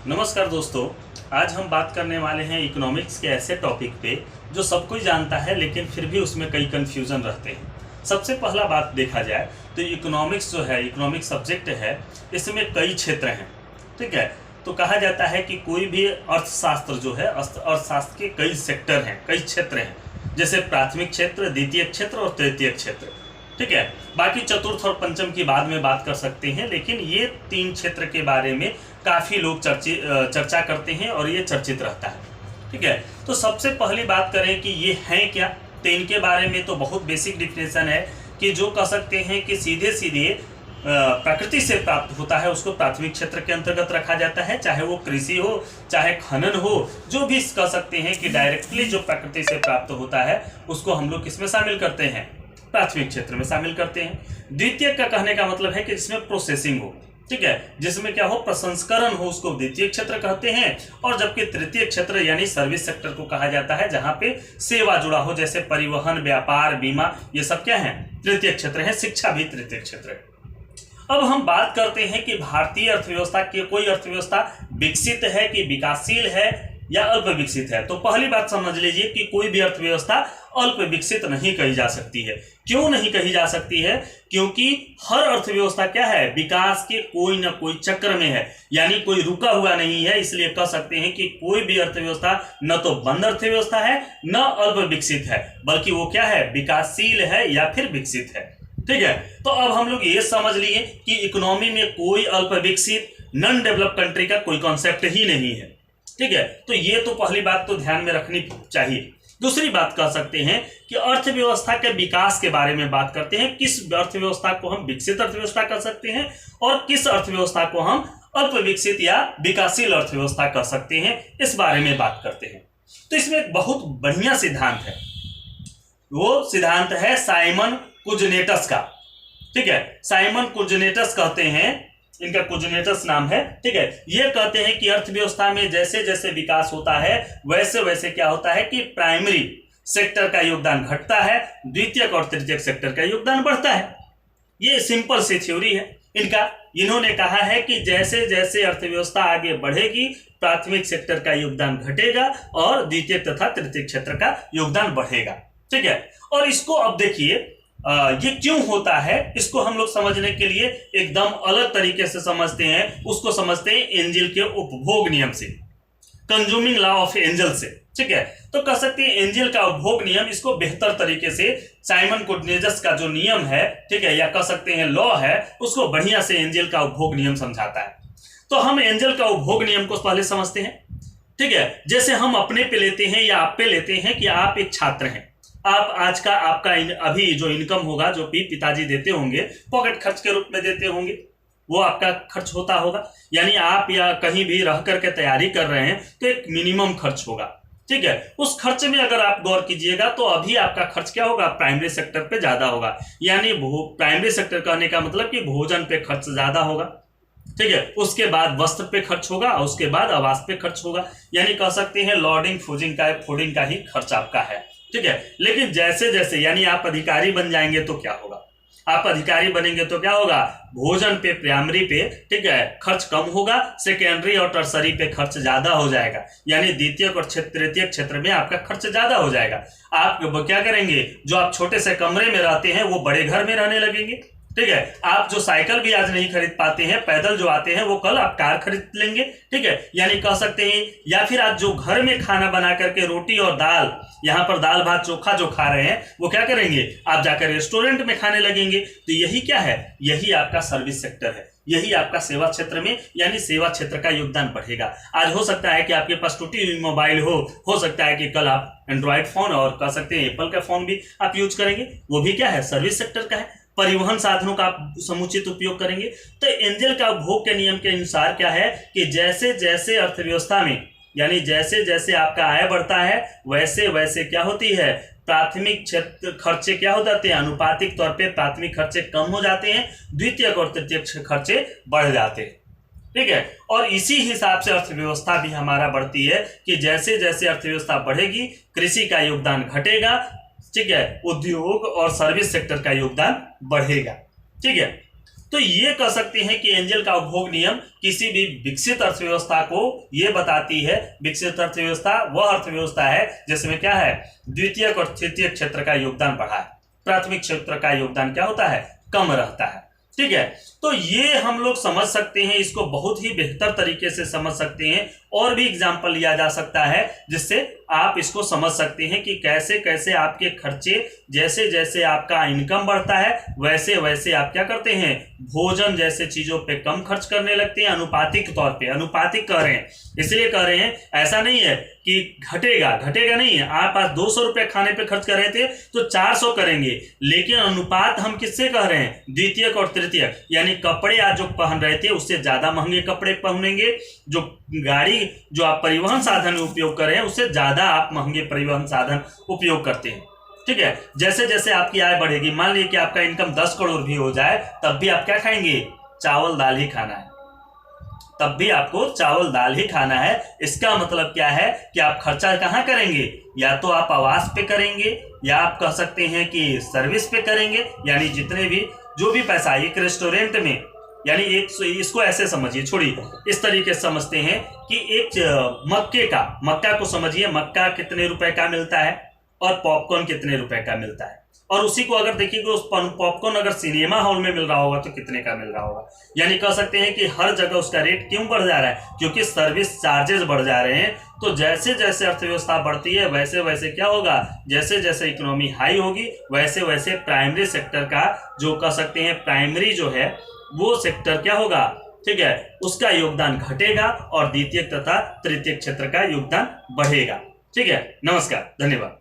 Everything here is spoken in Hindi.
नमस्कार दोस्तों। आज हम बात करने वाले हैं इकोनॉमिक्स के ऐसे टॉपिक पे जो सब कोई जानता है लेकिन फिर भी उसमें कई कन्फ्यूज़न रहते हैं। सबसे पहला बात देखा जाए तो इकोनॉमिक्स जो है, इकोनॉमिक सब्जेक्ट है, इसमें कई क्षेत्र हैं। ठीक है, तो कहा जाता है कि कोई भी अर्थशास्त्र जो है, अर्थशास्त्र के कई सेक्टर हैं, कई क्षेत्र हैं, जैसे प्राथमिक क्षेत्र, द्वितीय क्षेत्र और तृतीय क्षेत्र। ठीक है, बाकी चतुर्थ और पंचम की बाद में बात कर सकते हैं, लेकिन ये तीन क्षेत्र के बारे में काफ़ी लोग चर्चा करते हैं और ये चर्चित रहता है। ठीक है, तो सबसे पहली बात करें कि ये हैं क्या, तो इनके बारे में तो बहुत बेसिक डिफिनेशन है कि जो कह सकते हैं कि सीधे सीधे प्रकृति से प्राप्त होता है उसको प्राथमिक क्षेत्र के अंतर्गत रखा जाता है, चाहे वो कृषि हो, चाहे खनन हो, जो भी कह सकते हैं कि डायरेक्टली जो प्रकृति से प्राप्त होता है उसको हम लोग किसमें शामिल करते हैं, प्राथमिक क्षेत्र में शामिल करते हैं। द्वितीय का कहने का मतलब है कि जिसमें प्रोसेसिंग हो, ठीक है, जिसमें क्या हो, प्रसंस्करण हो, उसको द्वितीय क्षेत्र कहते हैं। और जबकि तृतीय क्षेत्र यानी सर्विस सेक्टर को कहा जाता है, जहां पे सेवा जुड़ा हो, जैसे परिवहन, व्यापार, बीमा, ये सब क्या है, तृतीय क्षेत्र है। शिक्षा भी तृतीय क्षेत्र है। अब हम बात करते हैं कि भारतीय अर्थव्यवस्था की कोई अर्थव्यवस्था विकसित है कि विकासशील है या अल्प विकसित है। तो पहली बात समझ लीजिए कि कोई भी अर्थव्यवस्था अल्प विकसित नहीं कही जा सकती है। क्यों नहीं कही जा सकती है? क्योंकि हर अर्थव्यवस्था क्या है, विकास के कोई ना कोई चक्र में है, यानी कोई रुका हुआ नहीं है। इसलिए कह सकते हैं कि कोई भी अर्थव्यवस्था न तो बंद अर्थव्यवस्था है न अल्प विकसित है, बल्कि वो क्या है, विकासशील है या फिर विकसित है। ठीक है, तो अब हम लोग ये समझ लिए कि इकोनॉमी में कोई अल्प विकसित नॉन डेवलप कंट्री का कोई कॉन्सेप्ट ही नहीं है। ठीक है, तो ये तो पहली बात तो ध्यान में रखनी चाहिए। दूसरी बात कह सकते हैं कि अर्थव्यवस्था के विकास के बारे में बात करते हैं। किस अर्थव्यवस्था को हम विकसित अर्थव्यवस्था कह सकते हैं और किस अर्थव्यवस्था को हम अल्प विकसित या विकासशील अर्थव्यवस्था कह सकते हैं, इस बारे में बात करते हैं। तो इसमें एक बहुत बढ़िया सिद्धांत है, वो सिद्धांत है साइमन कुजनेटस का। ठीक है, साइमन कुजनेटस कहते हैं, इनका कुजनेटस नाम है। ठीक है, ये कहते हैं कि अर्थव्यवस्था में जैसे जैसे विकास होता है वैसे वैसे क्या होता है कि प्राइमरी सेक्टर का योगदान घटता है, द्वितीयक और तृतीयक सेक्टर का योगदान बढ़ता है। ये सिंपल सी थ्योरी है इनका। इन्होंने कहा है कि जैसे जैसे अर्थव्यवस्था आगे बढ़ेगी प्राथमिक सेक्टर का योगदान घटेगा और द्वितीय तथा तृतीय क्षेत्र का योगदान बढ़ेगा। ठीक है, और इसको अब देखिए ये क्यों होता है, इसको हम लोग समझने के लिए एकदम अलग तरीके से समझते हैं। उसको समझते हैं एंजल के उपभोग नियम से, कंज्यूमिंग लॉ ऑफ एंजल से। ठीक है, तो कह सकते हैं एंजल का उपभोग नियम, इसको बेहतर तरीके से साइमन कुजनेटस का जो नियम है, ठीक है, या कह सकते हैं लॉ है, उसको बढ़िया से एंजल का उपभोग नियम समझाता है। तो हम एंजल का उपभोग नियम को पहले समझते हैं। ठीक है, जैसे हम अपने पे लेते हैं या आप पे लेते हैं कि आप एक छात्र हैं, आप आज का आपका अभी जो इनकम होगा, जो पिताजी देते होंगे, पॉकेट खर्च के रूप में देते होंगे, वो आपका खर्च होता होगा। यानी आप या कहीं भी रह करके तैयारी कर रहे हैं तो एक मिनिमम खर्च होगा। ठीक है, उस खर्च में अगर आप गौर कीजिएगा तो अभी आपका खर्च क्या होगा, प्राइमरी सेक्टर पे ज्यादा होगा। यानी प्राइमरी सेक्टर कहने का मतलब कि भोजन पे खर्च ज्यादा होगा। ठीक है, उसके बाद वस्त्र पे खर्च होगा और उसके बाद आवास पे खर्च होगा। यानी कह सकते हैं लॉजिंग फूडिंग का ही खर्च आपका है। ठीक है, लेकिन जैसे जैसे यानी आप अधिकारी बन जाएंगे तो क्या होगा, आप अधिकारी बनेंगे तो क्या होगा, भोजन पे प्राइमरी पे, ठीक है, खर्च कम होगा, सेकेंडरी और टर्सरी पे खर्च ज्यादा हो जाएगा। यानी द्वितीय और तृतीय क्षेत्र में आपका खर्च ज्यादा हो जाएगा। आप क्या करेंगे, जो आप छोटे से कमरे में रहते हैं वो बड़े घर में रहने लगेंगे। ठीक है, आप जो साइकिल भी आज नहीं खरीद पाते हैं, पैदल जो आते हैं, वो कल आप कार खरीद लेंगे। ठीक है, यानी कह सकते हैं, या फिर आज जो घर में खाना बना करके रोटी और दाल, यहाँ पर दाल भात चोखा जो खा रहे हैं, वो क्या करेंगे, आप जाकर रेस्टोरेंट में खाने लगेंगे। तो यही क्या है, यही आपका सर्विस सेक्टर है, यही आपका सेवा क्षेत्र में यानी सेवा क्षेत्र का योगदान बढ़ेगा। आज हो सकता है कि आपके पास टूटी हुई मोबाइल हो सकता है कि कल आप एंड्रॉइड फोन और कह सकते हैं एप्पल का फोन भी आप यूज करेंगे, वो भी क्या है, सर्विस सेक्टर का है। परिवहन साधनों का आप समुचित उपयोग करेंगे। तो एंजल का उपभोग के नियम के अनुसार क्या है कि जैसे जैसे अर्थव्यवस्था में यानी जैसे जैसे आपका आय बढ़ता है वैसे वैसे क्या होती है, प्राथमिक क्षेत्र खर्चे क्या हो जाते हैं, अनुपातिक तौर पे प्राथमिक खर्चे कम हो जाते हैं, द्वितीयक और तृतीयक खर्चे बढ़ जाते हैं। ठीक है, और इसी हिसाब से अर्थव्यवस्था भी हमारा बढ़ती है कि जैसे जैसे अर्थव्यवस्था बढ़ेगी कृषि का योगदान घटेगा। ठीक है, उद्योग और सर्विस सेक्टर का योगदान बढ़ेगा। ठीक है, तो ये कह सकते हैं कि एंजल का उपभोग नियम किसी भी विकसित अर्थव्यवस्था को ये बताती है। विकसित अर्थव्यवस्था वह अर्थव्यवस्था है जिसमें क्या है, द्वितीयक और तृतीयक क्षेत्र का योगदान बढ़ा है, प्राथमिक क्षेत्र का योगदान क्या होता है, कम रहता है। ठीक है, तो ये हम लोग समझ सकते हैं, इसको बहुत ही बेहतर तरीके से समझ सकते हैं। और भी एग्जाम्पल लिया जा सकता है जिससे आप इसको समझ सकते हैं कि कैसे कैसे आपके खर्चे, जैसे जैसे आपका इनकम बढ़ता है वैसे वैसे आप क्या करते हैं, भोजन जैसे चीजों पे कम खर्च करने लगते हैं। अनुपातिक तौर पे, अनुपातिक कह रहे हैं इसलिए कह रहे हैं, ऐसा नहीं है कि घटेगा, घटेगा नहीं है। आप आज 200 रुपये खाने पे खर्च कर रहे थे तो 400 करेंगे, लेकिन अनुपात हम किससे कह रहे हैं, द्वितीयक और तृतीयक। यानी कपड़े आज जो पहन रहे थे उससे ज्यादा महंगे कपड़े पहनेंगे, जो गाड़ी जो आप परिवहन साधन में उपयोग कर रहे हैं उससे ज्यादा आप महंगे परिवहन साधन उपयोग करते हैं। ठीक है, जैसे जैसे आपकी आय बढ़ेगी, मान लीजिए कि आपका इनकम 10 करोड़ भी हो जाए, तब भी आप क्या खाएंगे, चावल दाल ही खाना है, तब भी आपको चावल दाल ही खाना है। इसका मतलब क्या है कि आप खर्चा कहाँ करेंगे, या तो आप आवास पे करेंगे, या आप कह सकते हैं कि सर्विस पे करेंगे। यानी जितने भी जो भी पैसा एक रेस्टोरेंट में, यानी एक, इसको ऐसे समझिए, छोड़िए, इस तरीके से समझते हैं कि एक मक्का को समझिए, मक्का कितने रुपए का मिलता है और पॉपकॉर्न कितने रुपए का मिलता है। और उसी को अगर देखिएगा, उस पॉपकॉर्न अगर सिनेमा हॉल में मिल रहा होगा तो कितने का मिल रहा होगा। यानी कह सकते हैं कि हर जगह उसका रेट क्यों बढ़ जा रहा है, क्योंकि सर्विस चार्जेस बढ़ जा रहे हैं। तो जैसे जैसे अर्थव्यवस्था बढ़ती है वैसे वैसे क्या होगा, जैसे जैसे इकोनॉमी हाई होगी वैसे वैसे प्राइमरी सेक्टर का, जो कह सकते हैं प्राइमरी जो है वो सेक्टर क्या होगा, ठीक है, उसका योगदान घटेगा और द्वितीयक तथा तृतीयक क्षेत्र का योगदान बढ़ेगा। ठीक है, नमस्कार, धन्यवाद।